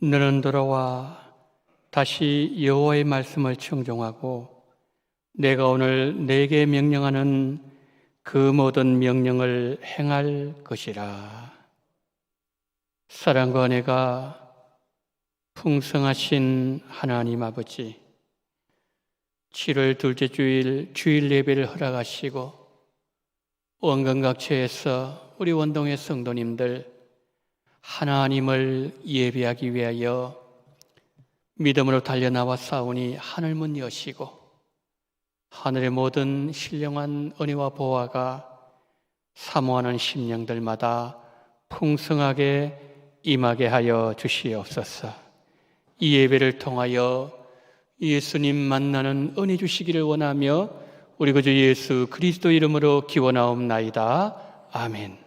너는 돌아와 다시 여호와의 말씀을 청종하고 내가 오늘 내게 명령하는 그 모든 명령을 행할 것이라. 사랑과 은혜가 풍성하신 하나님 아버지, 7월 둘째 주일 예배를 허락하시고 원근각처에서 우리 원동의 성도님들 하나님을 예배하기 위하여 믿음으로 달려나와 싸우니 하늘문 여시고 하늘의 모든 신령한 은혜와 보화가 사모하는 심령들마다 풍성하게 임하게 하여 주시옵소서. 이 예배를 통하여 예수님 만나는 은혜 주시기를 원하며 우리 구주 예수 그리스도 이름으로 기원하옵나이다. 아멘.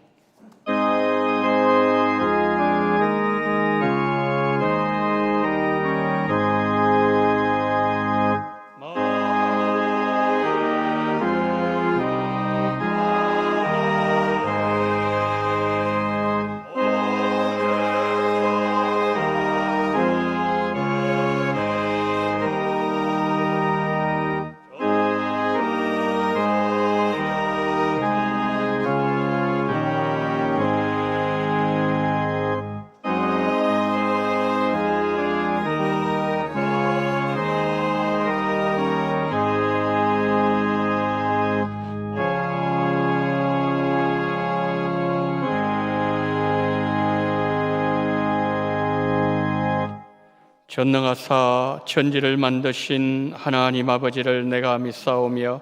전능하사 천지를 만드신 하나님 아버지를 내가 믿사오며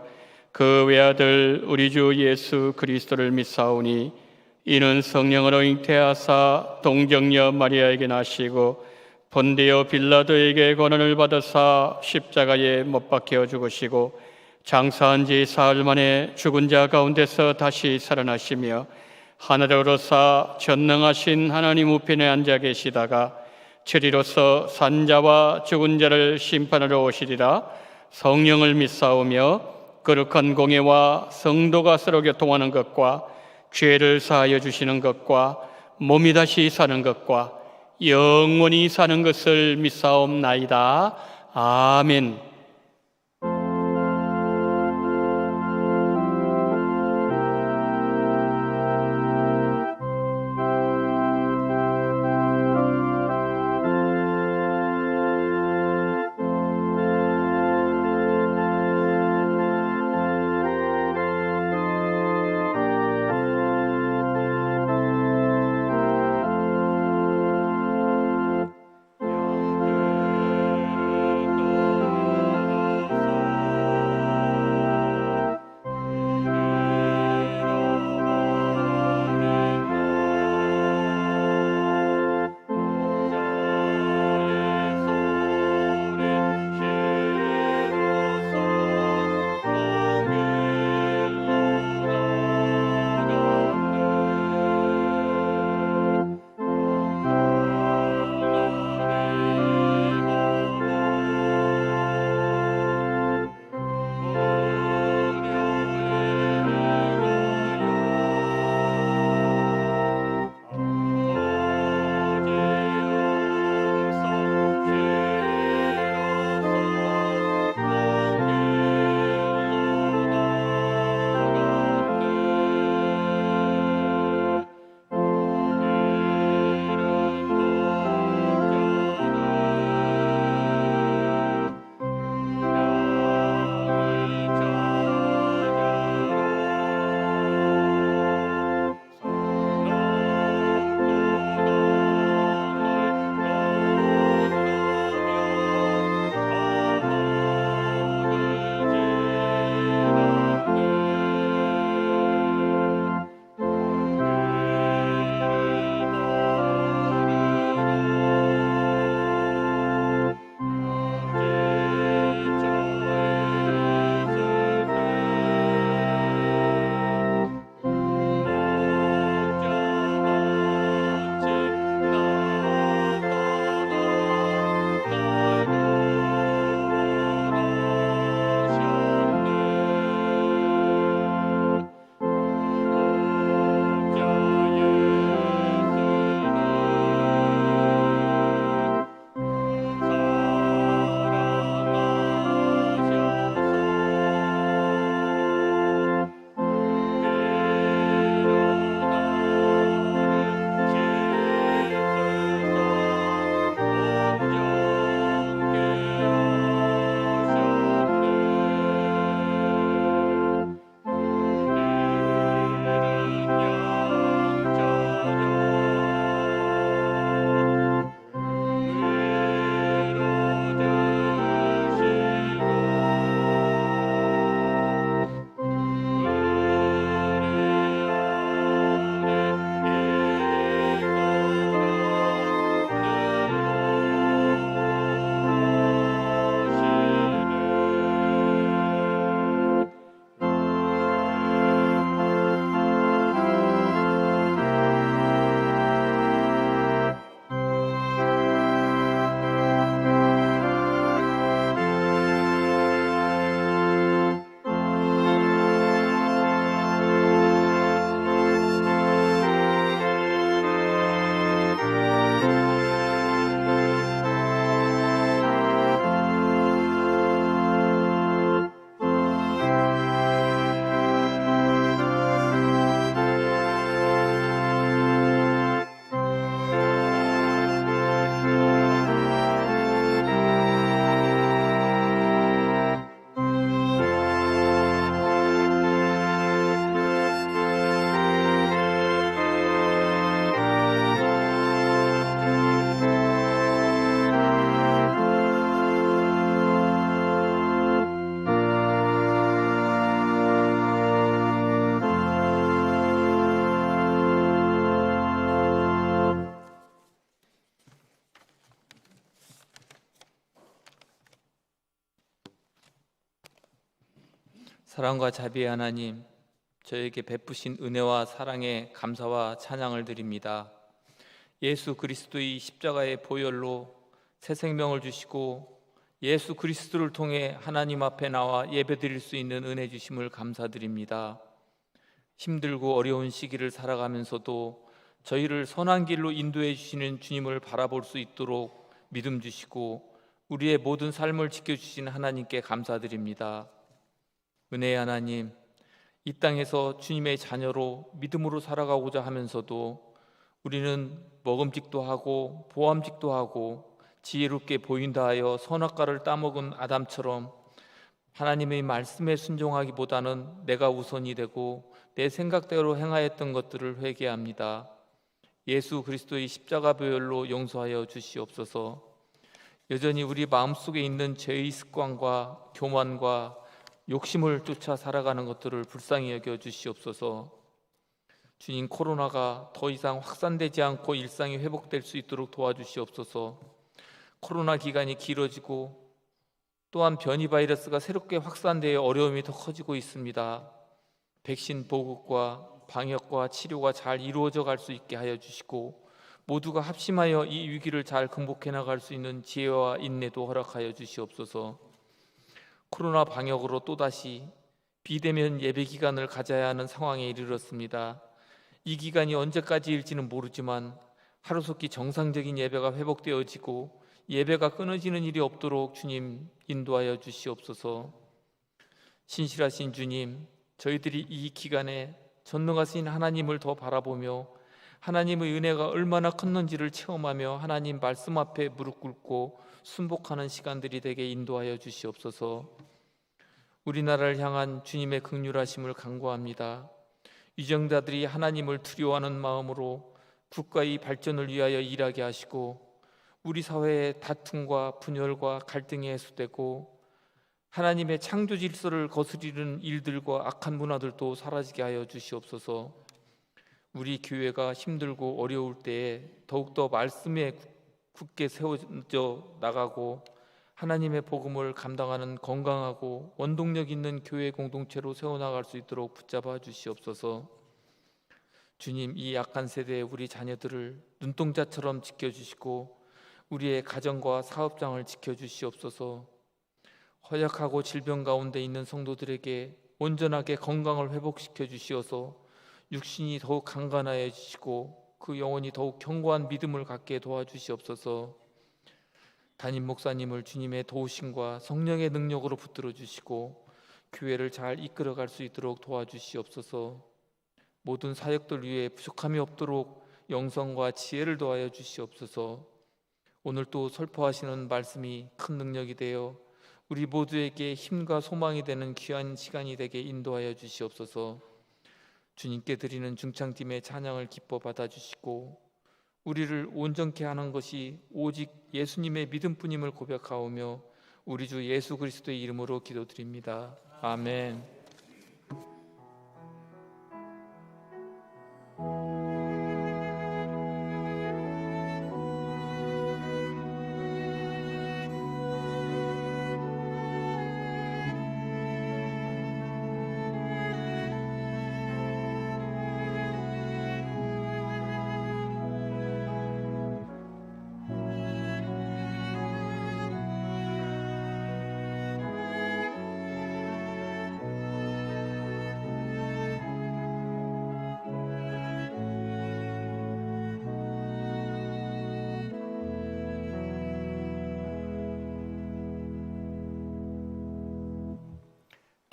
그 외아들 우리 주 예수 그리스도를 믿사오니 이는 성령으로 잉태하사 동정녀 마리아에게 나시고 본디오 빌라도에게 고난을 받으사 십자가에 못 박혀 죽으시고 장사한 지 사흘 만에 죽은 자 가운데서 다시 살아나시며 하늘에 오르사 전능하신 하나님 우편에 앉아 계시다가 저리로서 산자와 죽은 자를 심판하러 오시리라. 성령을 믿사오며 거룩한 공예와 성도가 서로 교통하는 것과 죄를 사하여 주시는 것과 몸이 다시 사는 것과 영원히 사는 것을 믿사옵나이다. 아멘. 사랑과 자비의 하나님, 저에게 베푸신 은혜와 사랑에 감사와 찬양을 드립니다. 예수 그리스도의 십자가의 보혈로 새 생명을 주시고 예수 그리스도를 통해 하나님 앞에 나와 예배드릴 수 있는 은혜 주심을 감사드립니다. 힘들고 어려운 시기를 살아가면서도 저희를 선한 길로 인도해 주시는 주님을 바라볼 수 있도록 믿음 주시고 우리의 모든 삶을 지켜주신 하나님께 감사드립니다. 은혜의 하나님, 이 땅에서 주님의 자녀로 믿음으로 살아가고자 하면서도 우리는 먹음직도 하고 보암직도 하고 지혜롭게 보인다 하여 선악과를 따먹은 아담처럼 하나님의 말씀에 순종하기보다는 내가 우선이 되고 내 생각대로 행하였던 것들을 회개합니다. 예수 그리스도의 십자가 보혈로 용서하여 주시옵소서. 여전히 우리 마음속에 있는 죄의 습관과 교만과 욕심을 쫓아 살아가는 것들을 불쌍히 여겨 주시옵소서. 주님, 코로나가 더 이상 확산되지 않고 일상이 회복될 수 있도록 도와주시옵소서. 코로나 기간이 길어지고 또한 변이 바이러스가 새롭게 확산되어 어려움이 더 커지고 있습니다. 백신 보급과 방역과 치료가 잘 이루어져 갈 수 있게 하여 주시고 모두가 합심하여 이 위기를 잘 극복해 나갈 수 있는 지혜와 인내도 허락하여 주시옵소서. 코로나 방역으로 또다시 비대면 예배 기간을 가져야 하는 상황에 이르렀습니다. 이 기간이 언제까지일지는 모르지만 하루속히 정상적인 예배가 회복되어지고 예배가 끊어지는 일이 없도록 주님 인도하여 주시옵소서. 신실하신 주님, 저희들이 이 기간에 전능하신 하나님을 더 바라보며 하나님의 은혜가 얼마나 컸는지를 체험하며 하나님 말씀 앞에 무릎 꿇고 순복하는 시간들이 되게 인도하여 주시옵소서. 우리나라를 향한 주님의 긍휼하심을 간구합니다. 위정자들이 하나님을 두려워하는 마음으로 국가의 발전을 위하여 일하게 하시고 우리 사회의 다툼과 분열과 갈등이 해소되고 하나님의 창조 질서를 거스리는 일들과 악한 문화들도 사라지게 하여 주시옵소서. 우리 교회가 힘들고 어려울 때에 더욱더 말씀에 굳게 세워져 나가고 하나님의 복음을 감당하는 건강하고 원동력 있는 교회 공동체로 세워나갈 수 있도록 붙잡아 주시옵소서. 주님, 이 약한 세대의 우리 자녀들을 눈동자처럼 지켜주시고 우리의 가정과 사업장을 지켜주시옵소서. 허약하고 질병 가운데 있는 성도들에게 온전하게 건강을 회복시켜 주시어서 육신이 더욱 강건하여 주시고 그 영혼이 더욱 견고한 믿음을 갖게 도와주시옵소서. 담임 목사님을 주님의 도우심과 성령의 능력으로 붙들어 주시고 교회를 잘 이끌어갈 수 있도록 도와주시옵소서. 모든 사역들 위해 부족함이 없도록 영성과 지혜를 더하여 주시옵소서. 오늘 또 설포하시는 말씀이 큰 능력이 되어 우리 모두에게 힘과 소망이 되는 귀한 시간이 되게 인도하여 주시옵소서. 주님께 드리는 중창팀의 찬양을 기뻐 받아주시고 우리를 온전케 하는 것이 오직 예수님의 믿음뿐임을 고백하오며 우리 주 예수 그리스도의 이름으로 기도드립니다. 아멘.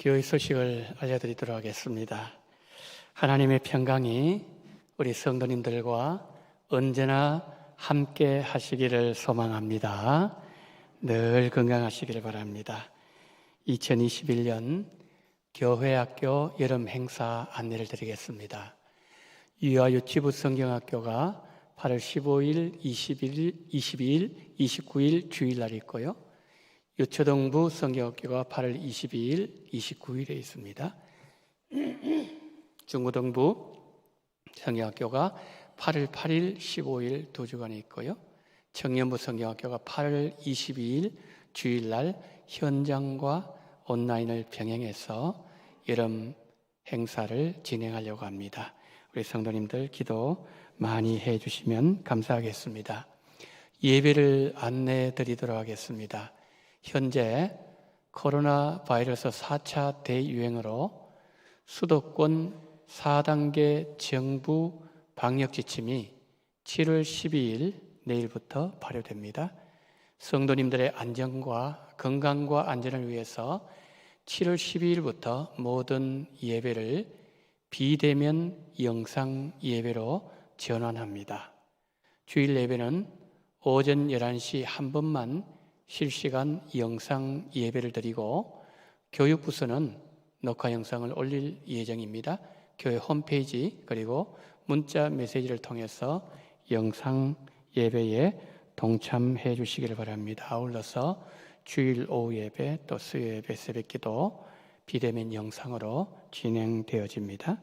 기호의 소식을 알려드리도록 하겠습니다. 하나님의 평강이 우리 성도님들과 언제나 함께 하시기를 소망합니다. 늘 건강하시기를 바랍니다. 2021년 교회학교 여름 행사 안내를 드리겠습니다. 유아유치부 성경학교가 8월 15일, 20일, 22일, 29일 주일날 있고요. 유초동부 성경학교가 8월 22일, 29일에 있습니다. 중고등부 성경학교가 8월 8일, 15일 두 주간에 있고요. 청년부 성경학교가 8월 22일 주일날 현장과 온라인을 병행해서 여름 행사를 진행하려고 합니다. 우리 성도님들 기도 많이 해주시면 감사하겠습니다. 예배를 안내해 드리도록 하겠습니다. 현재 코로나 바이러스 4차 대유행으로 수도권 4단계 정부 방역 지침이 7월 12일 내일부터 발효됩니다. 성도님들의 안전과 건강과 안전을 위해서 7월 12일부터 모든 예배를 비대면 영상 예배로 전환합니다. 주일 예배는 오전 11시 한 번만 실시간 영상 예배를 드리고 교육부서는 녹화 영상을 올릴 예정입니다. 교회 홈페이지 그리고 문자 메시지를 통해서 영상 예배에 동참해 주시기를 바랍니다. 아울러서 주일 오후 예배 또 수요 예배 새벽기도 비대면 영상으로 진행되어집니다.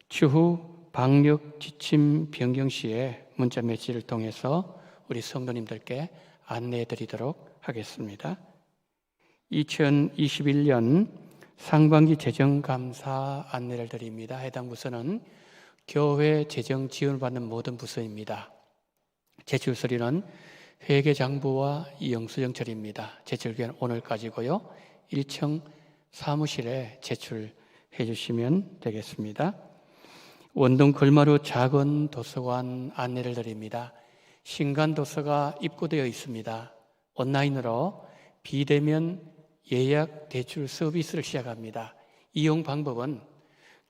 추후 방역 지침 변경 시에 문자 메시지를 통해서 우리 성도님들께 안내해 드리도록 하겠습니다. 2021년 상반기 재정감사 안내를 드립니다. 해당 부서는 교회 재정 지원을 받는 모든 부서입니다. 제출 서류는 회계장부와 영수증처리입니다. 제출기한 오늘까지고요. 1층 사무실에 제출해 주시면 되겠습니다. 원동 걸마루 작은 도서관 안내를 드립니다. 신간 도서가 입고되어 있습니다. 온라인으로 비대면 예약 대출 서비스를 시작합니다. 이용 방법은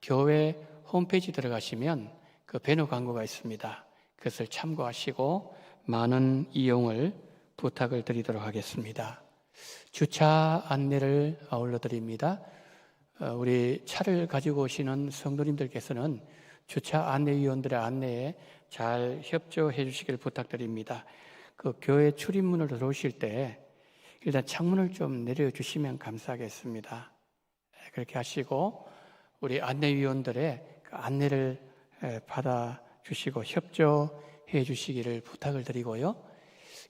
교회 홈페이지 들어가시면 그 배너 광고가 있습니다. 그것을 참고하시고 많은 이용을 부탁을 드리도록 하겠습니다. 주차 안내를 아울러 드립니다. 우리 차를 가지고 오시는 성도님들께서는 주차 안내위원들의 안내에 잘 협조해 주시길 부탁드립니다. 그 교회 출입문을 들어오실 때 일단 창문을 좀 내려주시면 감사하겠습니다. 그렇게 하시고 우리 안내위원들의 그 안내를 받아주시고 협조해 주시기를 부탁을 드리고요.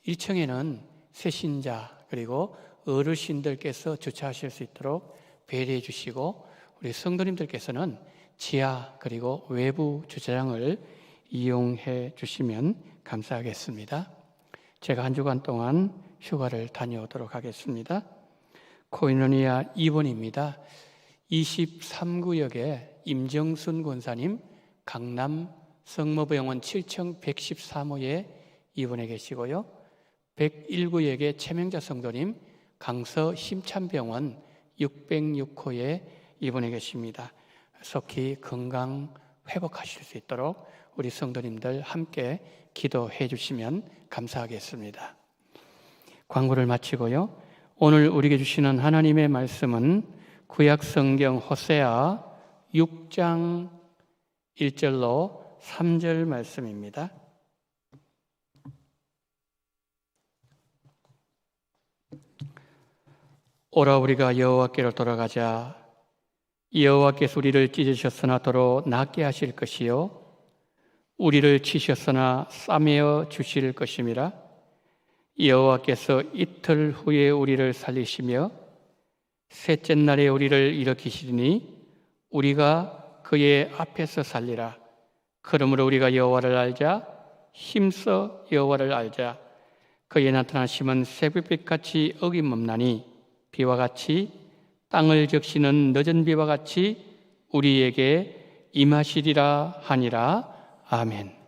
1층에는 새신자 그리고 어르신들께서 주차하실 수 있도록 배려해 주시고 우리 성도님들께서는 지하 그리고 외부 주차장을 이용해 주시면 감사하겠습니다. 제가 한 주간 동안 휴가를 다녀오도록 하겠습니다. 코이노니아 2번입니다. 23구역에 임정순 권사님 강남 성모부영원 7층 113호에 입원해 계시고요. 101구역에 최명자 성도님 강서 힘찬병원 606호에 입원해 계십니다. 속히 건강 회복하실 수 있도록 우리 성도님들 함께 기도해 주시면 감사하겠습니다. 광고를 마치고요. 오늘 우리에게 주시는 하나님의 말씀은 구약 성경 호세아 6장 1절로 3절 말씀입니다. 오라 우리가 여호와께로 돌아가자. 여호와께서 우리를 찢으셨으나 도로 낫게 하실 것이요 우리를 치셨으나 싸매어 주실 것임이라. 여호와께서 이틀 후에 우리를 살리시며 셋째 날에 우리를 일으키시리니 우리가 그의 앞에서 살리라. 그러므로 우리가 여호와를 알자. 힘써 여호와를 알자. 그의 나타나심은 새벽빛같이 어김없나니 비와 같이 땅을 적시는 늦은 비와 같이 우리에게 임하시리라 하니라. 아멘.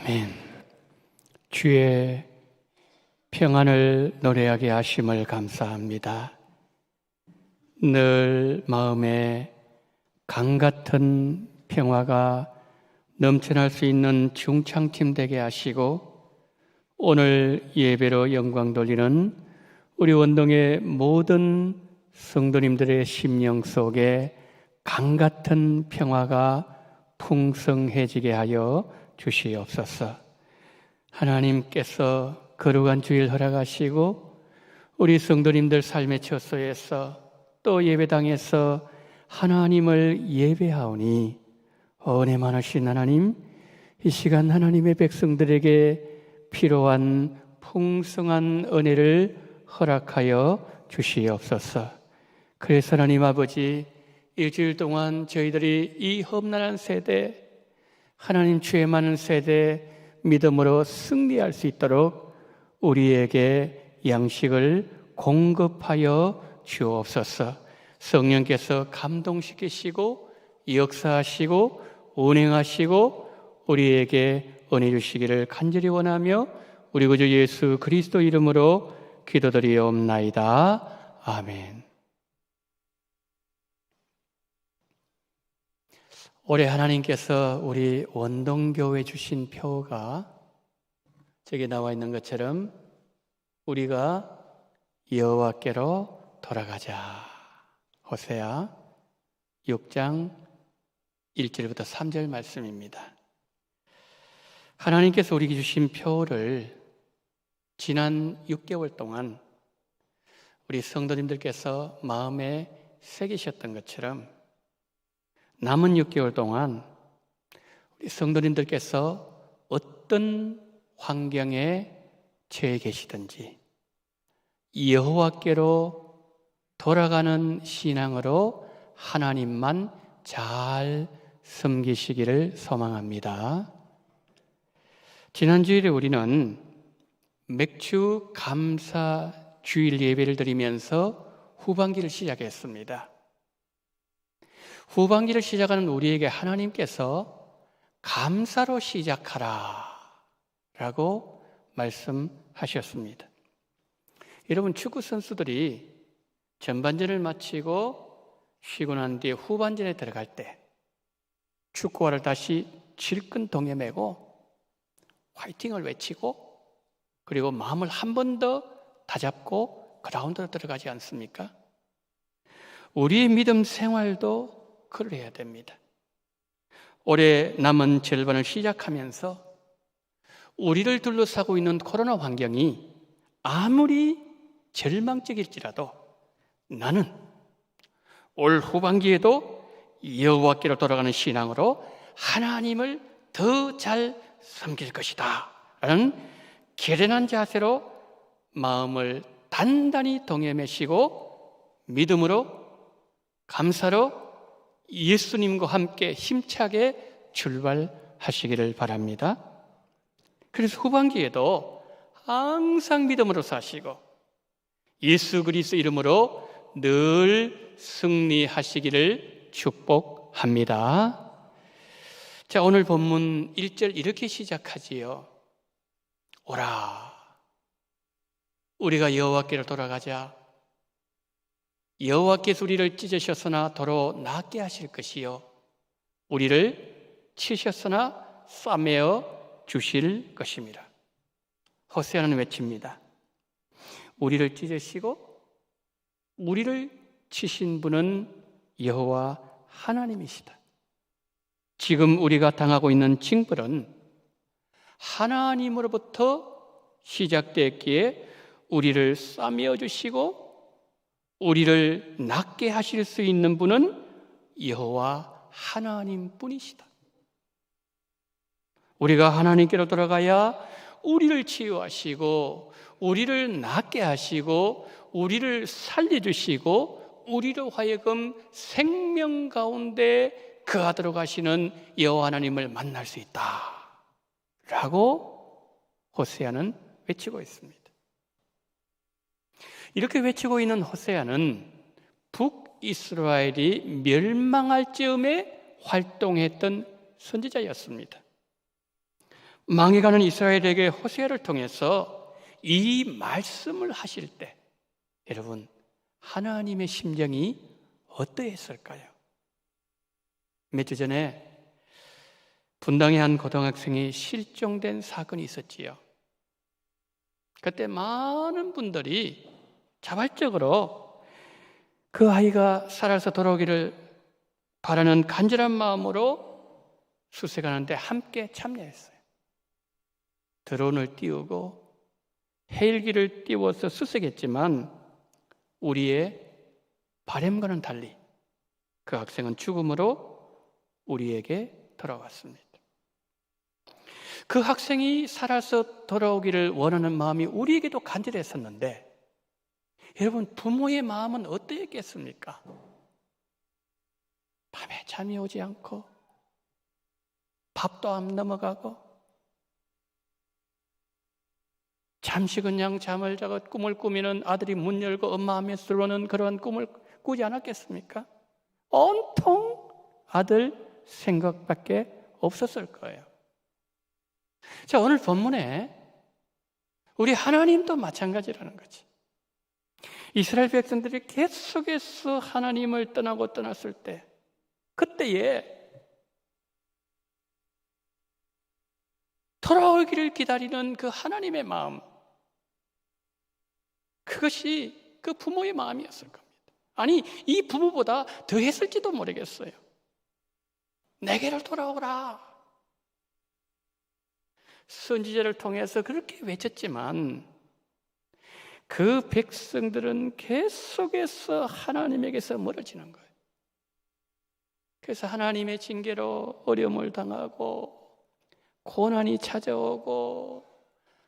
아멘. 주의 평안을 노래하게 하심을 감사합니다. 늘 마음에 강 같은 평화가 넘쳐날 수 있는 중창팀 되게 하시고, 오늘 예배로 영광 돌리는 우리 원동의 모든 성도님들의 심령 속에 강 같은 평화가 풍성해지게 하여 주시옵소서. 하나님께서 거룩한 주일 허락하시고 우리 성도님들 삶의 처소에서 또 예배당에서 하나님을 예배하오니 은혜 많으신 하나님, 이 시간 하나님의 백성들에게 필요한 풍성한 은혜를 허락하여 주시옵소서. 그래서 하나님 아버지, 일주일 동안 저희들이 이 험난한 세대, 하나님 죄 많은 세대 믿음으로 승리할 수 있도록 우리에게 양식을 공급하여 주옵소서. 성령께서 감동시키시고 역사하시고 운행하시고 우리에게 은혜 주시기를 간절히 원하며 우리 구주 예수 그리스도 이름으로 기도드리옵나이다. 아멘. 올해 하나님께서 우리 원동교회 주신 표가 저기 나와 있는 것처럼 우리가 여호와께로 돌아가자. 호세아 6장 1절부터 3절 말씀입니다. 하나님께서 우리에게 주신 표를 지난 6개월 동안 우리 성도님들께서 마음에 새기셨던 것처럼 남은 6개월 동안 우리 성도님들께서 어떤 환경에 처해 계시든지 여호와께로 돌아가는 신앙으로 하나님만 잘 섬기시기를 소망합니다. 지난 주일에 우리는 맥주 감사 주일 예배를 드리면서 후반기를 시작했습니다. 후반기를 시작하는 우리에게 하나님께서 감사로 시작하라 라고 말씀하셨습니다. 여러분, 축구 선수들이 전반전을 마치고 쉬고 난 뒤에 후반전에 들어갈 때 축구화를 다시 질끈 동여매고 화이팅을 외치고 그리고 마음을 한 번 더 다잡고 그라운드로 들어가지 않습니까? 우리의 믿음 생활도 그래야 됩니다. 올해 남은 절반을 시작하면서 우리를 둘러싸고 있는 코로나 환경이 아무리 절망적일지라도 나는 올 후반기에도 여호와께로 돌아가는 신앙으로 하나님을 더 잘 섬길 것이다 라는 결연한 자세로 마음을 단단히 동여매시고 믿음으로 감사로 예수님과 함께 힘차게 출발하시기를 바랍니다. 그래서 후반기에도 항상 믿음으로 사시고 예수 그리스도 이름으로 늘 승리하시기를 축복합니다. 자, 오늘 본문 1절 이렇게 시작하지요. 오라, 우리가 여호와께로 돌아가자. 여호와께서 우리를 찢으셨으나 도로 낫게 하실 것이요 우리를 치셨으나 싸매어 주실 것입니다. 호세아는 외칩니다. 우리를 찢으시고 우리를 치신 분은 여호와 하나님이시다. 지금 우리가 당하고 있는 징벌은 하나님으로부터 시작됐기에 우리를 싸매어 주시고 우리를 낫게 하실 수 있는 분은 여호와 하나님뿐이시다. 우리가 하나님께로 돌아가야 우리를 치유하시고 우리를 낫게 하시고 우리를 살려주시고 우리로 하여금 생명 가운데 거하도록 하시는 여호와 하나님을 만날 수 있다 라고 호세아는 외치고 있습니다. 이렇게 외치고 있는 호세아는 북이스라엘이 멸망할 즈음에 활동했던 선지자였습니다. 망해가는 이스라엘에게 호세아를 통해서 이 말씀을 하실 때 여러분, 하나님의 심정이 어떠했을까요? 몇 주 전에 분당의 한 고등학생이 실종된 사건이 있었지요. 그때 많은 분들이 자발적으로 그 아이가 살아서 돌아오기를 바라는 간절한 마음으로 수색하는데 함께 참여했어요. 드론을 띄우고 헬기를 띄워서 수색했지만 우리의 바람과는 달리 그 학생은 죽음으로 우리에게 돌아왔습니다. 그 학생이 살아서 돌아오기를 원하는 마음이 우리에게도 간절했었는데 여러분, 부모의 마음은 어떠했겠습니까? 밤에 잠이 오지 않고 밥도 안 넘어가고 잠시 그냥 잠을 자고 꿈을 꾸미는 아들이 문 열고 엄마 하며 들어오는 그런 꿈을 꾸지 않았겠습니까? 온통 아들 생각밖에 없었을 거예요. 자, 오늘 본문에 우리 하나님도 마찬가지라는 거지. 이스라엘 백성들이 계속해서 하나님을 떠나고 떠났을 때 그때에 돌아오기를 기다리는 그 하나님의 마음, 그것이 그 부모의 마음이었을 겁니다. 아니, 이 부모보다 더 했을지도 모르겠어요. 내게로 돌아오라. 선지자를 통해서 그렇게 외쳤지만 그 백성들은 계속해서 하나님에게서 멀어지는 거예요. 그래서 하나님의 징계로 어려움을 당하고 고난이 찾아오고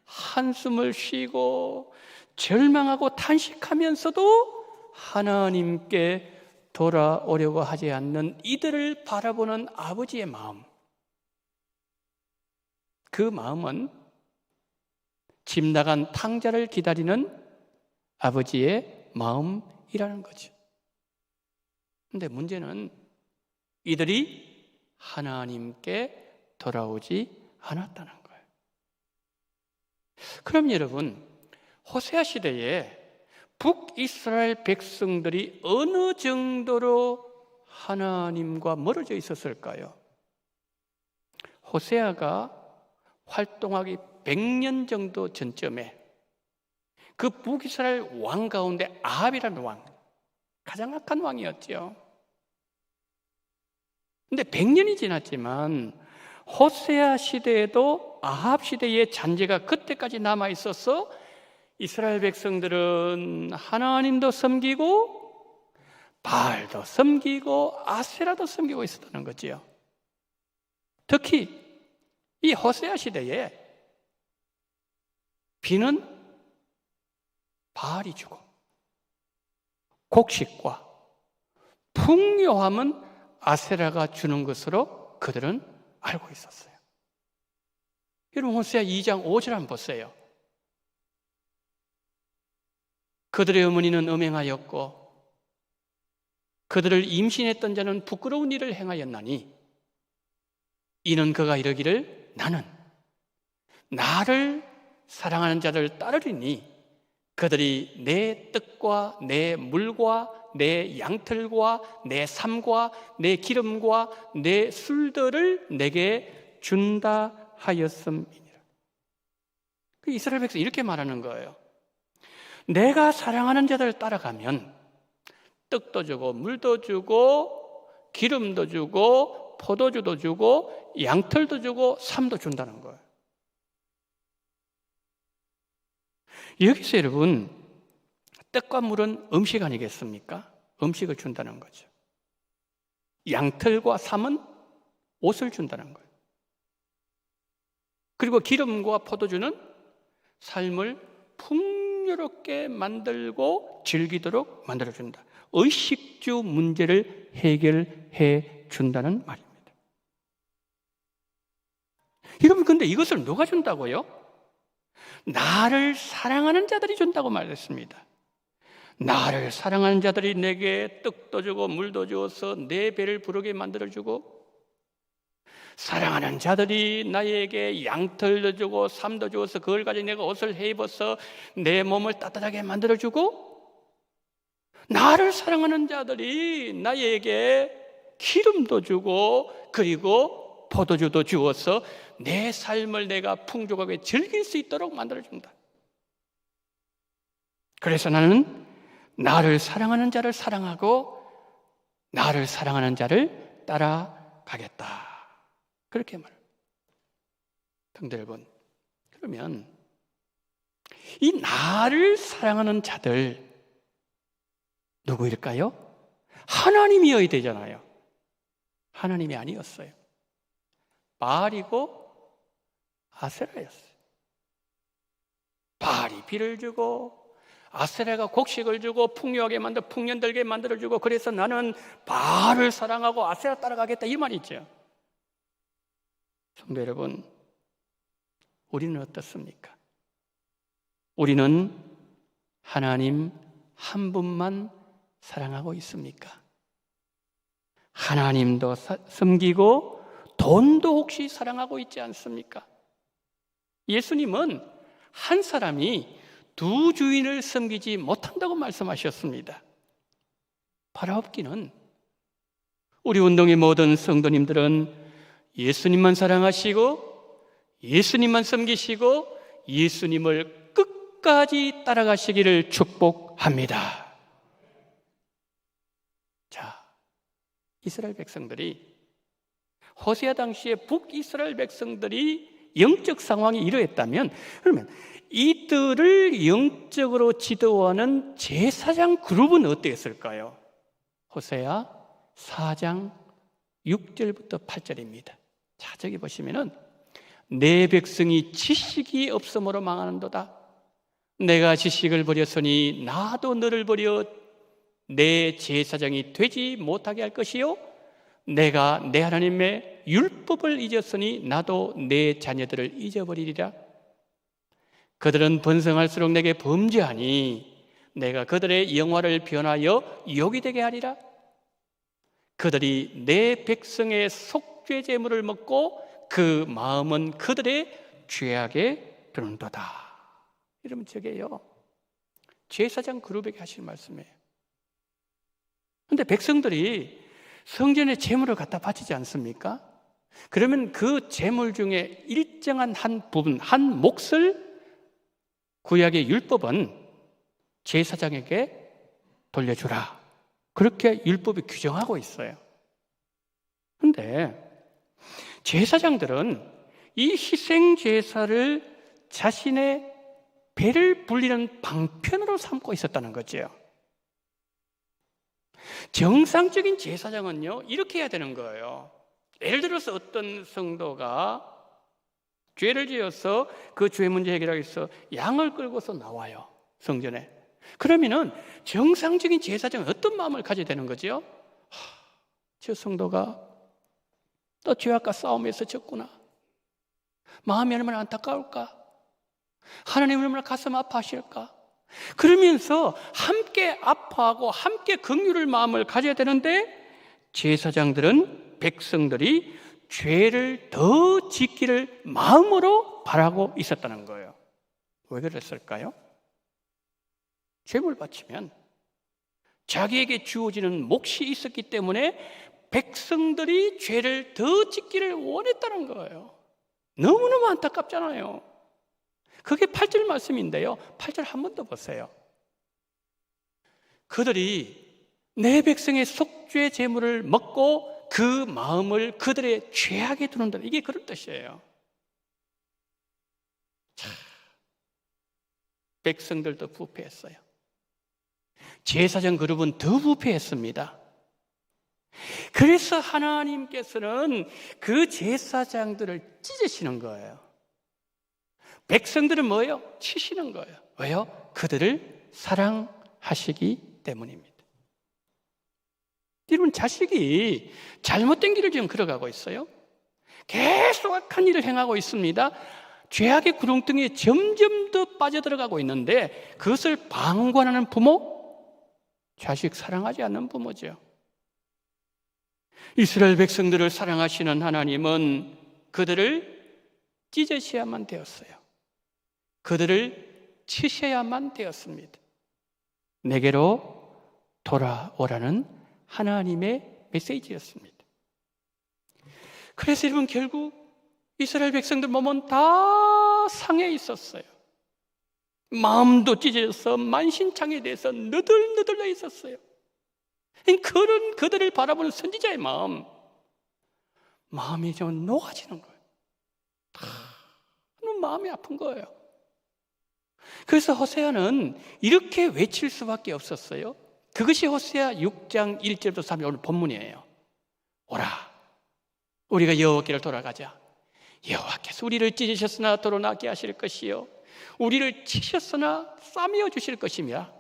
한숨을 쉬고 절망하고 탄식하면서도 하나님께 돌아오려고 하지 않는 이들을 바라보는 아버지의 마음, 그 마음은 집 나간 탕자를 기다리는 아버지의 마음이라는 거죠. 그런데 문제는 이들이 하나님께 돌아오지 않았다는 거예요. 그럼 여러분, 호세아 시대에 북이스라엘 백성들이 어느 정도로 하나님과 멀어져 있었을까요? 호세아가 활동하기 100년 정도 전쯤에 그 북이스라엘 왕 가운데 아합이라는 왕, 가장 악한 왕이었죠. 근데 100년이 지났지만 호세아 시대에도 아합 시대의 잔재가 그때까지 남아 있어서 이스라엘 백성들은 하나님도 섬기고 바알도 섬기고 아세라도 섬기고 있었다는 거지요. 특히 이 호세아 시대에 비는 바알이 주고 곡식과 풍요함은 아세라가 주는 것으로 그들은 알고 있었어요. 여러분, 호세아 2장 5절 한번 보세요. 그들의 어머니는 음행하였고 그들을 임신했던 자는 부끄러운 일을 행하였나니 이는 그가 이르기를 나는 나를 사랑하는 자를 따르리니 그들이 내 뜻과 내 물과 내 양털과 내 삶과 내 기름과 내 술들을 내게 준다 하였음이니라. 이스라엘 백성이 이렇게 말하는 거예요. 내가 사랑하는 자들을 따라가면 떡도 주고 물도 주고 기름도 주고 포도주도 주고 양털도 주고 삶도 준다는 거예요. 여기서 여러분, 떡과 물은 음식 아니겠습니까? 음식을 준다는 거죠. 양털과 삶은 옷을 준다는 거예요. 그리고 기름과 포도주는 삶을 풍요롭게 만들고 즐기도록 만들어준다. 의식주 문제를 해결해 준다는 말입니다. 여러분, 근데 이것을 누가 준다고요? 나를 사랑하는 자들이 준다고 말했습니다. 나를 사랑하는 자들이 내게 떡도 주고 물도 주어서 내 배를 부르게 만들어주고, 사랑하는 자들이 나에게 양털도 주고 삶도 주어서 그걸 가지고 내가 옷을 해 입어서 내 몸을 따뜻하게 만들어주고, 나를 사랑하는 자들이 나에게 기름도 주고 그리고 포도주도 주어서 내 삶을 내가 풍족하게 즐길 수 있도록 만들어준다. 그래서 나는 나를 사랑하는 자를 사랑하고 나를 사랑하는 자를 따라가겠다. 그렇게 말합니다. 성도 여러분, 그러면 이 나를 사랑하는 자들 누구일까요? 하나님이어야 되잖아요. 하나님이 아니었어요. 바알이고 아세라였어요. 바알이 비를 주고 아세라가 곡식을 주고 풍요하게 만들어 풍년들게 만들어주고, 그래서 나는 바알을 사랑하고 아세라 따라가겠다, 이 말이죠. 성도 여러분, 우리는 어떻습니까? 우리는 하나님 한 분만 사랑하고 있습니까? 하나님도 섬기고 돈도 혹시 사랑하고 있지 않습니까? 예수님은 한 사람이 두 주인을 섬기지 못한다고 말씀하셨습니다. 바라옵기는 우리 운동의 모든 성도님들은 예수님만 사랑하시고 예수님만 섬기시고 예수님을 끝까지 따라가시기를 축복합니다. 자, 이스라엘 백성들이, 호세아 당시에 북이스라엘 백성들이 영적 상황이 이러했다면, 그러면 이들을 영적으로 지도하는 제사장 그룹은 어땠을까요? 호세아 4장 6절부터 8절입니다. 자, 저기 보시면은 내 백성이 지식이 없음으로 망하는도다. 내가 지식을 버렸으니 나도 너를 버려 내 제사장이 되지 못하게 할 것이요, 내가 내 하나님의 율법을 잊었으니 나도 내 자녀들을 잊어버리리라. 그들은 번성할수록 내게 범죄하니 내가 그들의 영화를 변하여 욕이 되게 하리라. 그들이 내 백성의 속죄 제물을 먹고 그 마음은 그들의 죄악에 드는도다. 이러면 저게요, 제사장 그룹에게 하실 말씀이에요. 그런데 백성들이 성전에 제물을 갖다 바치지 않습니까? 그러면 그 제물 중에 일정한 한 부분, 한 몫을 구약의 율법은 제사장에게 돌려주라, 그렇게 율법이 규정하고 있어요. 그런데 제사장들은 이 희생 제사를 자신의 배를 불리는 방편으로 삼고 있었다는 거죠. 정상적인 제사장은요, 이렇게 해야 되는 거예요. 예를 들어서 어떤 성도가 죄를 지어서 그 죄 문제 해결하기 위해서 양을 끌고서 나와요, 성전에. 그러면은 정상적인 제사장은 어떤 마음을 가져야 되는 거죠? 저 성도가 또 죄악과 싸움에서 졌구나. 마음이 얼마나 안타까울까? 하나님 얼마나 가슴 아파하실까? 그러면서 함께 아파하고 함께 긍휼의 마음을 가져야 되는데, 제사장들은 백성들이 죄를 더 짓기를 마음으로 바라고 있었다는 거예요. 왜 그랬을까요? 제물 바치면 자기에게 주어지는 몫이 있었기 때문에 백성들이 죄를 더 짓기를 원했다는 거예요. 너무너무 안타깝잖아요. 그게 8절 말씀인데요, 8절 한 번 더 보세요. 그들이 내 백성의 속죄 제물을 먹고 그 마음을 그들의 죄악에 두는다. 이게 그런 뜻이에요. 자, 백성들도 부패했어요. 제사장 그룹은 더 부패했습니다. 그래서 하나님께서는 그 제사장들을 찢으시는 거예요. 백성들은 뭐예요? 치시는 거예요. 왜요? 그들을 사랑하시기 때문입니다. 여러분, 자식이 잘못된 길을 지금 걸어가고 있어요. 계속 악한 일을 행하고 있습니다. 죄악의 구렁텅이에 점점 더 빠져들어가고 있는데, 그것을 방관하는 부모, 자식 사랑하지 않는 부모죠. 이스라엘 백성들을 사랑하시는 하나님은 그들을 찢으셔야만 되었어요. 그들을 치셔야만 되었습니다. 내게로 돌아오라는 하나님의 메시지였습니다. 그래서 여러분, 결국 이스라엘 백성들 몸은 다 상해 있었어요. 마음도 찢어져서 만신창에 대해서 너덜너덜해 있었어요. 그런 그들을 바라보는 선지자의 마음이 좀 녹아지는 거예요. 너무 마음이 아픈 거예요. 그래서 호세아는 이렇게 외칠 수밖에 없었어요. 그것이 호세아 6장 1절부터 3절 오늘 본문이에요. 오라, 우리가 여호와께로 돌아가자. 여호와께서 우리를 찢으셨으나 도로나게 하실 것이요, 우리를 치셨으나 싸매어 주실 것이며,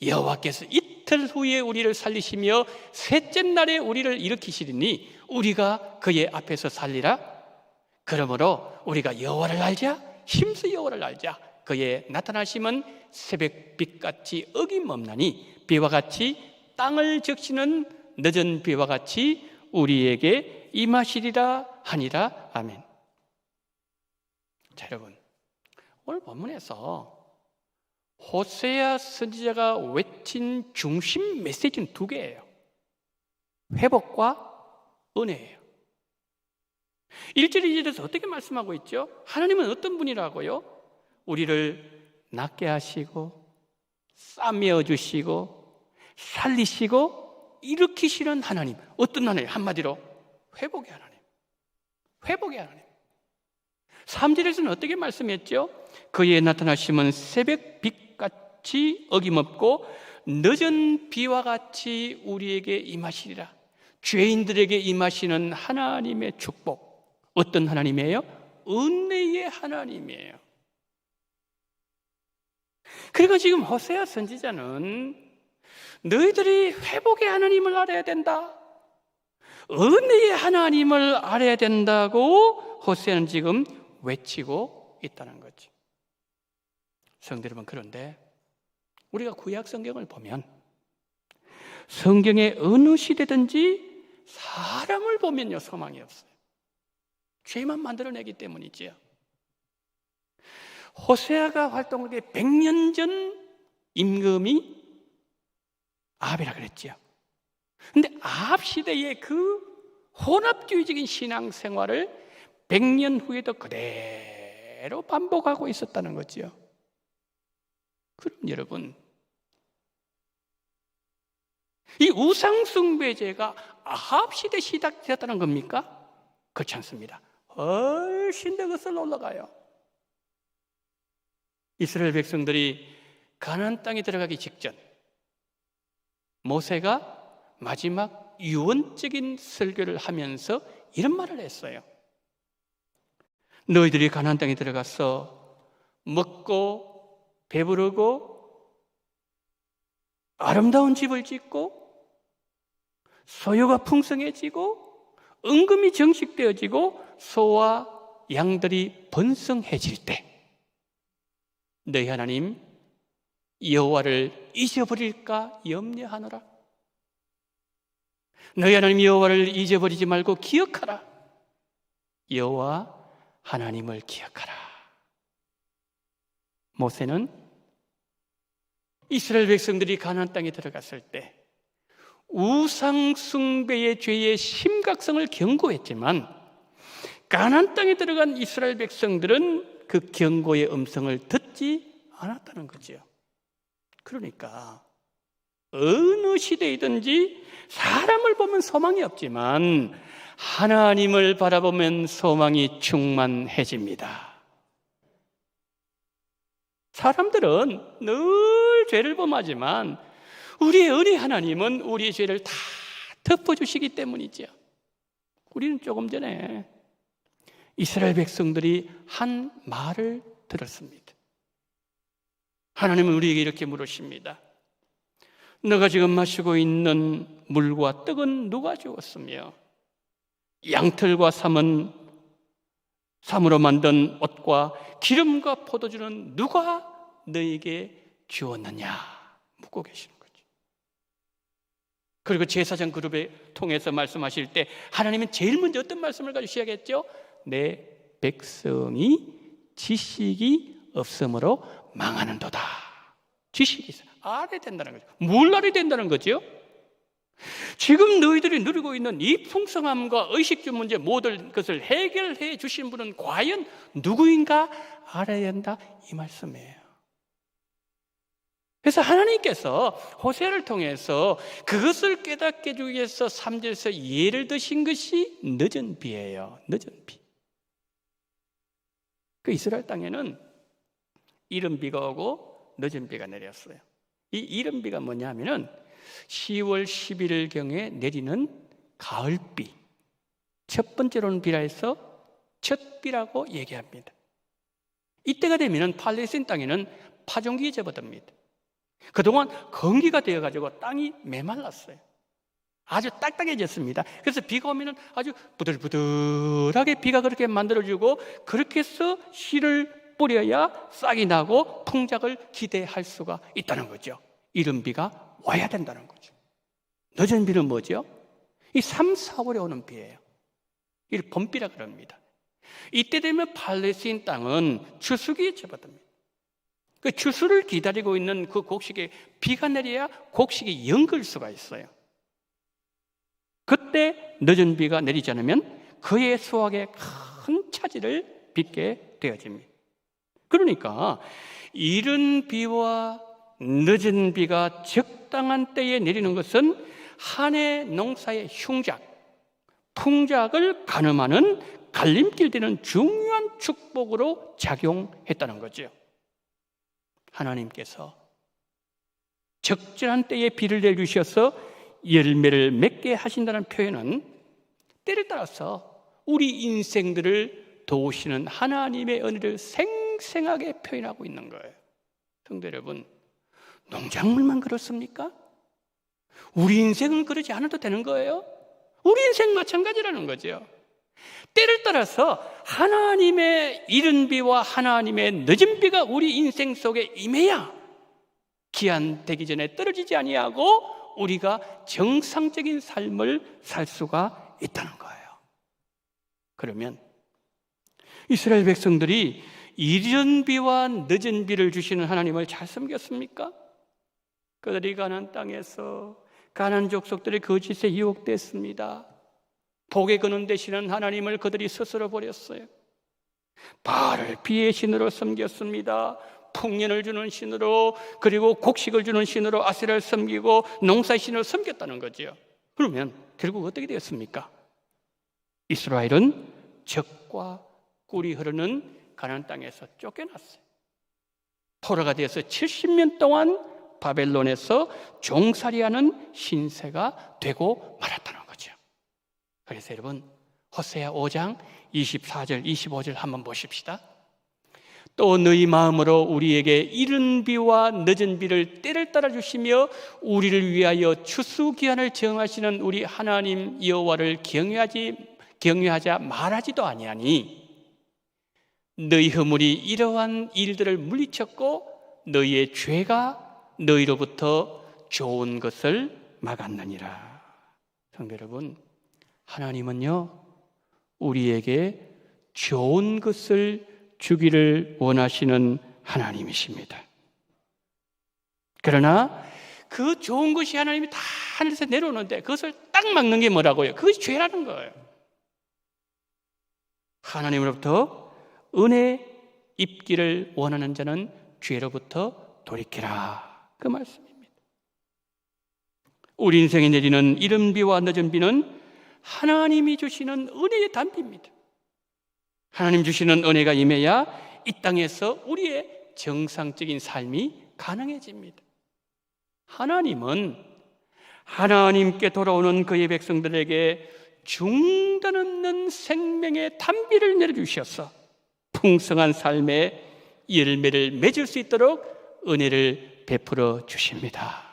여호와께서 이틀 후에 우리를 살리시며 셋째 날에 우리를 일으키시리니 우리가 그의 앞에서 살리라. 그러므로 우리가 여호와를 알자, 힘써 여호와를 알자. 그의 나타나심은 새벽빛같이 어김없나니 비와 같이 땅을 적시는 늦은 비와 같이 우리에게 임하시리라 하니라. 아멘. 자, 여러분, 오늘 본문에서 호세아 선지자가 외친 중심 메시지는 두 개예요. 회복과 은혜예요. 1절, 2절에서 어떻게 말씀하고 있죠? 하나님은 어떤 분이라고요? 우리를 낫게 하시고 싸매어 주시고 살리시고 일으키시는 하나님. 어떤 하나님? 한마디로 회복의 하나님. 회복의 하나님. 3절에서는 어떻게 말씀했죠? 그의 나타나심은 새벽 빛같이 어김없고 늦은 비와 같이 우리에게 임하시리라. 죄인들에게 임하시는 하나님의 축복. 어떤 하나님이에요? 은혜의 하나님이에요. 그리고 지금 호세아 선지자는 너희들이 회복의 하나님을 알아야 된다, 은혜의 하나님을 알아야 된다고 호세아는 지금 외치고 있다는 거죠. 성도 여러분, 그런데 우리가 구약 성경을 보면 성경의 어느 시대든지 사람을 보면요, 소망이 없어요. 죄만 만들어내기 때문이지요. 호세아가 활동을 하기 100년 전 임금이 아합이라 그랬지요. 근데 아합 시대의 그 혼합주의적인 신앙생활을 100년 후에도 그대로 반복하고 있었다는 거지요. 그럼 여러분, 이 우상숭배제가 아합 시대 시작되었다는 겁니까? 그렇지 않습니다. 훨씬 더 거슬러 올라가요. 이스라엘 백성들이 가나안 땅에 들어가기 직전, 모세가 마지막 유언적인 설교를 하면서 이런 말을 했어요. 너희들이 가나안 땅에 들어가서 먹고 배부르고 아름다운 집을 짓고 소유가 풍성해지고 은금이 정식되어지고 소와 양들이 번성해질 때 너희 하나님 여호와를 잊어버릴까 염려하노라. 너희 하나님 여호와를 잊어버리지 말고 기억하라. 여호와 하나님을 기억하라. 모세는 이스라엘 백성들이 가나안 땅에 들어갔을 때 우상 숭배의 죄의 심각성을 경고했지만 가나안 땅에 들어간 이스라엘 백성들은 그 경고의 음성을 듣지 않았다는 거죠. 그러니까 어느 시대이든지 사람을 보면 소망이 없지만 하나님을 바라보면 소망이 충만해집니다. 사람들은 늘 죄를 범하지만 우리의 은혜 하나님은 우리의 죄를 다 덮어주시기 때문이죠. 우리는 조금 전에 이스라엘 백성들이 한 말을 들었습니다. 하나님은 우리에게 이렇게 물으십니다. 너가 지금 마시고 있는 물과 떡은 누가 주었으며 양털과 삼으로 만든 옷과 기름과 포도주는 누가 너에게 주었느냐 묻고 계시는 거죠. 그리고 제사장 그룹에 통해서 말씀하실 때 하나님은 제일 먼저 어떤 말씀을 가지고 시작했죠? 내 백성이 지식이 없으므로 망하는도다. 지식이 있어. 알아야 된다는 거죠. 뭘 알아야 된다는 거죠? 지금 너희들이 누리고 있는 이 풍성함과 의식주 문제 모든 것을 해결해 주신 분은 과연 누구인가 알아야 한다 이 말씀이에요. 그래서 하나님께서 호세아를 통해서 그것을 깨닫게 해주기 위해서 3절에서 예를 드신 것이 늦은 비예요. 늦은 비. 그 이스라엘 땅에는 이른 비가 오고 늦은 비가 내렸어요. 이 이른 비가 뭐냐 하면은 10월 11일경에 내리는 가을비, 첫 번째로는 비라 해서 첫비라고 얘기합니다. 이때가 되면 팔레스타인 땅에는 파종기에 접어듭니다. 그동안 건기가 되어가지고 땅이 메말랐어요. 아주 딱딱해졌습니다. 그래서 비가 오면 아주 부들부들하게 비가 그렇게 만들어주고 그렇게 해서 씨를 뿌려야 싹이 나고 풍작을 기대할 수가 있다는 거죠. 이른 비가 와야 된다는 거죠. 늦은 비는 뭐죠? 이 3, 4월에 오는 비예요. 이 봄비라 그럽니다. 이때 되면 팔레스타인 땅은 추수기에 접어듭니다. 그 추수를 기다리고 있는 그 곡식에 비가 내려야 곡식이 연글 수가 있어요. 그때 늦은 비가 내리지 않으면 그의 수확에 큰 차질을 빚게 되어집니다. 그러니까 이른 비와 늦은 비가 적당한 때에 내리는 것은 한 해 농사의 흉작, 풍작을 가늠하는 갈림길 되는 중요한 축복으로 작용했다는 거죠. 하나님께서 적절한 때에 비를 내주셔서 열매를 맺게 하신다는 표현은 때를 따라서 우리 인생들을 도우시는 하나님의 은혜를 생생하게 표현하고 있는 거예요. 성도 여러분, 농작물만 그렇습니까? 우리 인생은 그러지 않아도 되는 거예요. 우리 인생 마찬가지라는 거죠. 때를 따라서 하나님의 이른 비와 하나님의 늦은 비가 우리 인생 속에 임해야 기한 되기 전에 떨어지지 아니하고 우리가 정상적인 삶을 살 수가 있다는 거예요. 그러면 이스라엘 백성들이 이른 비와 늦은 비를 주시는 하나님을 잘 섬겼습니까? 그들이 가나안 땅에서 가나안 족속들의 거짓에 유혹됐습니다. 복의 근원 되시는 하나님을 그들이 스스로 버렸어요. 바알을 비의 신으로 섬겼습니다. 풍년을 주는 신으로, 그리고 곡식을 주는 신으로 아세라를 섬기고 농사의 신으로 섬겼다는 거죠. 그러면 결국 어떻게 되었습니까? 이스라엘은 적과 꿀이 흐르는 가나안 땅에서 쫓겨났어요. 포로가 되어서 70년 동안 바벨론에서 종살이하는 신세가 되고 말았다는 거죠. 그래서 여러분, 호세아 5장 24절 25절 한번 보십시다. 또 너희 마음으로 우리에게 이른 비와 늦은 비를 때를 따라 주시며 우리를 위하여 추수기한을 정하시는 우리 하나님 여호와를 경외하자 말하지도 아니하니 너희 허물이 이러한 일들을 물리쳤고 너희의 죄가 너희로부터 좋은 것을 막았느니라. 성도 여러분, 하나님은요 우리에게 좋은 것을 주기를 원하시는 하나님이십니다. 그러나 그 좋은 것이 하나님이 다 하늘에서 내려오는데 그것을 딱 막는 게 뭐라고요? 그것이 죄라는 거예요. 하나님으로부터 은혜 입기를 원하는 자는 죄로부터 돌이키라, 그 말씀입니다. 우리 인생에 내리는 이른 비와 늦은 비는 하나님이 주시는 은혜의 단비입니다. 하나님 주시는 은혜가 임해야 이 땅에서 우리의 정상적인 삶이 가능해집니다. 하나님은 하나님께 돌아오는 그의 백성들에게 중단 없는 생명의 단비를 내려주셔서 풍성한 삶의 열매를 맺을 수 있도록 은혜를 베풀어 주십니다.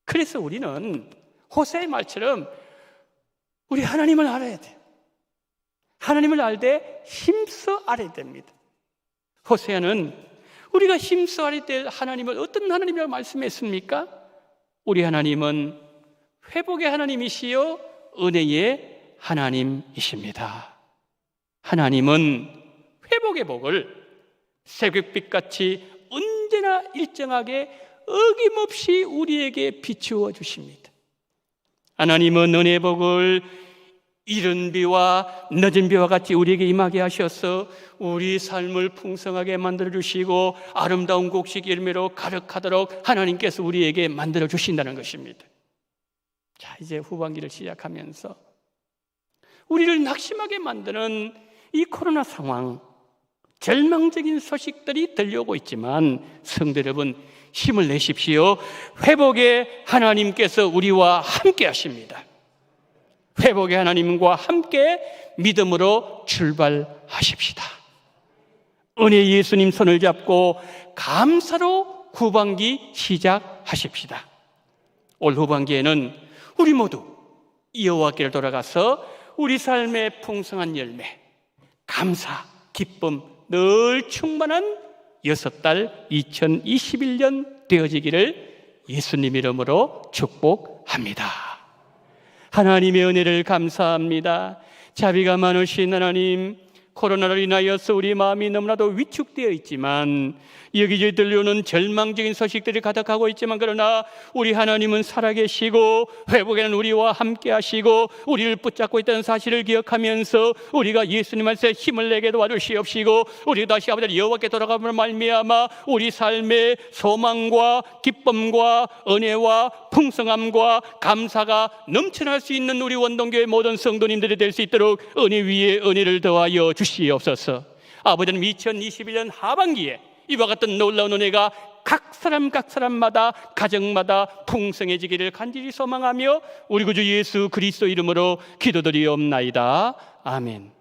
그래서 우리는 호세의 말처럼 우리 하나님을 알아야 돼요. 하나님을 알되 힘써 알아야 됩니다. 호세아는 우리가 힘써 알아야 될 하나님을 어떤 하나님이라고 말씀했습니까? 우리 하나님은 회복의 하나님이시요 은혜의 하나님이십니다. 하나님은 회복의 복을 새벽빛같이 언제나 일정하게 어김없이 우리에게 비추어 주십니다. 하나님은 은혜의 복을 이른 비와 늦은 비와 같이 우리에게 임하게 하셔서 우리 삶을 풍성하게 만들어주시고 아름다운 곡식 열매로 가득하도록 하나님께서 우리에게 만들어주신다는 것입니다. 자, 이제 후반기를 시작하면서 우리를 낙심하게 만드는 이 코로나 상황, 절망적인 소식들이 들려오고 있지만 성도 여러분, 힘을 내십시오. 회복의 하나님께서 우리와 함께 하십니다. 회복의 하나님과 함께 믿음으로 출발하십시다. 은혜 예수님 손을 잡고 감사로 후반기 시작하십시다. 올 후반기에는 우리 모두 여호와께로 돌아가서 우리 삶의 풍성한 열매, 감사, 기쁨 늘 충만한 6달 2021년 되어지기를 예수님 이름으로 축복합니다. 하나님의 은혜를 감사합니다. 자비가 많으신 하나님, 코로나로 인하여서 우리 마음이 너무나도 위축되어 있지만 여기저기 들려오는 절망적인 소식들이 가득하고 있지만 그러나 우리 하나님은 살아계시고 회복에는 우리와 함께 하시고 우리를 붙잡고 있다는 사실을 기억하면서 우리가 예수님 안에서 힘을 내게 도와주시옵시고 우리 다시 아버지 여호와께 돌아가므로 말미암아 우리 삶의 소망과 기쁨과 은혜와 풍성함과 감사가 넘쳐날 수 있는 우리 원동교회 모든 성도님들이 될 수 있도록 은혜 위에 은혜를 더하여 주시옵소서. 아버지는 2021년 하반기에 이와 같은 놀라운 은혜가 각 사람마다 가정마다 풍성해지기를 간절히 소망하며 우리 구주 예수 그리스도 이름으로 기도드리옵나이다. 아멘.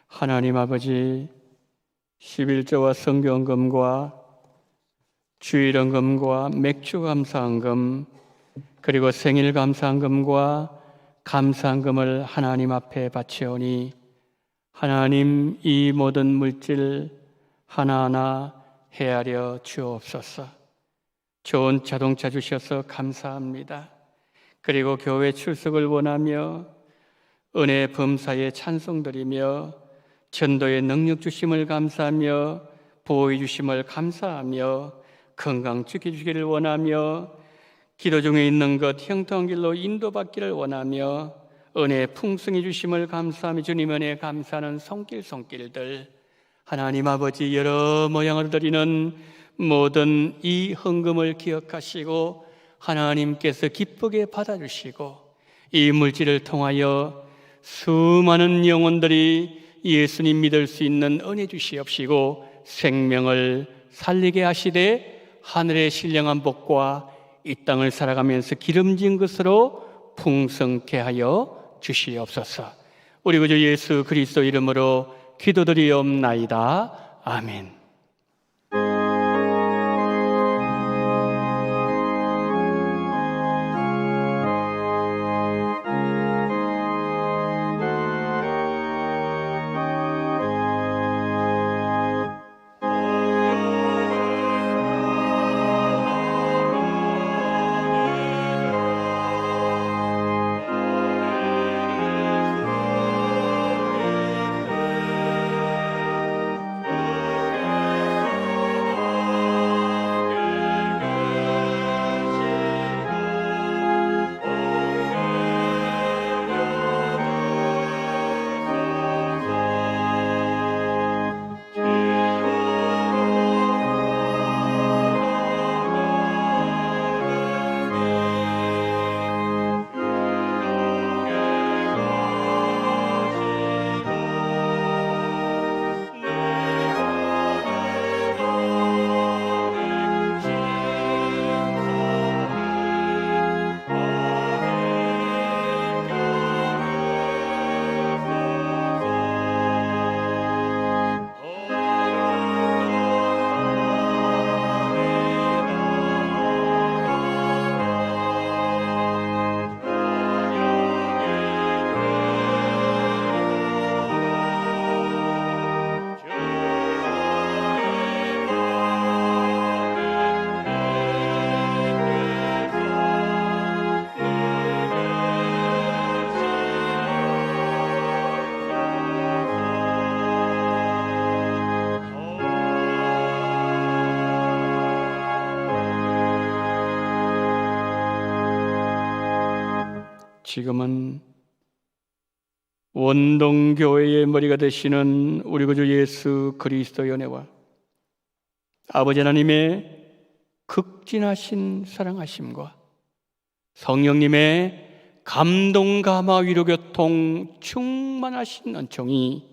하나님 아버지, 11조와 성경금과 주일헌금과 맥주 감사헌금, 그리고 생일 감사헌금과 감사헌금을 하나님 앞에 바치오니 하나님, 이 모든 물질 하나하나 헤아려 주옵소서. 좋은 자동차 주셔서 감사합니다. 그리고 교회 출석을 원하며 은혜 범사에 찬송드리며 전도의 능력 주심을 감사하며 보호해 주심을 감사하며 건강 지켜주기를 원하며 기도 중에 있는 것 형통한 길로 인도받기를 원하며 은혜 풍성해 주심을 감사하며 주님 은혜에 감사하는 손길들, 하나님 아버지, 여러 모양을 드리는 모든 이 헌금을 기억하시고 하나님께서 기쁘게 받아주시고 이 물질을 통하여 수많은 영혼들이 예수님 믿을 수 있는 은혜 주시옵시고 생명을 살리게 하시되 하늘의 신령한 복과 이 땅을 살아가면서 기름진 것으로 풍성케 하여 주시옵소서. 우리 구주 예수 그리스도 이름으로 기도드리옵나이다. 아멘. 지금은 원동교회의 머리가 되시는 우리 구주 예수 그리스도의 은혜와 아버지 하나님의 극진하신 사랑하심과 성령님의 감동, 감화, 위로, 교통 충만하신 은총이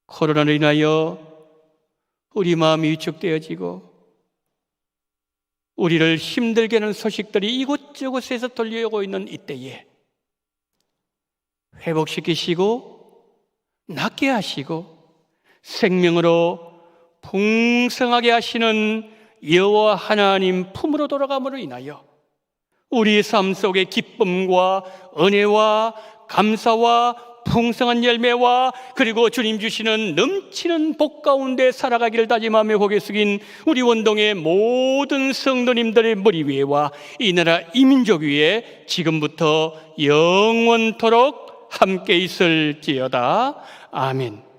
코로나로 인하여 우리 마음이 위축되어지고 우리를 힘들게 하는 소식들이 이곳저곳에서 들려오고 있는 이때에 회복시키시고 낫게 하시고 생명으로 풍성하게 하시는 여호와 하나님 품으로 돌아감으로 인하여 우리의 삶 속에 기쁨과 은혜와 감사와 풍성한 열매와 그리고 주님 주시는 넘치는 복 가운데 살아가기를 다짐하며 고개 숙인 우리 원동의 모든 성도님들의 머리 위에와 이 나라 이 민족 위에 지금부터 영원토록 함께 있을지어다. 아멘.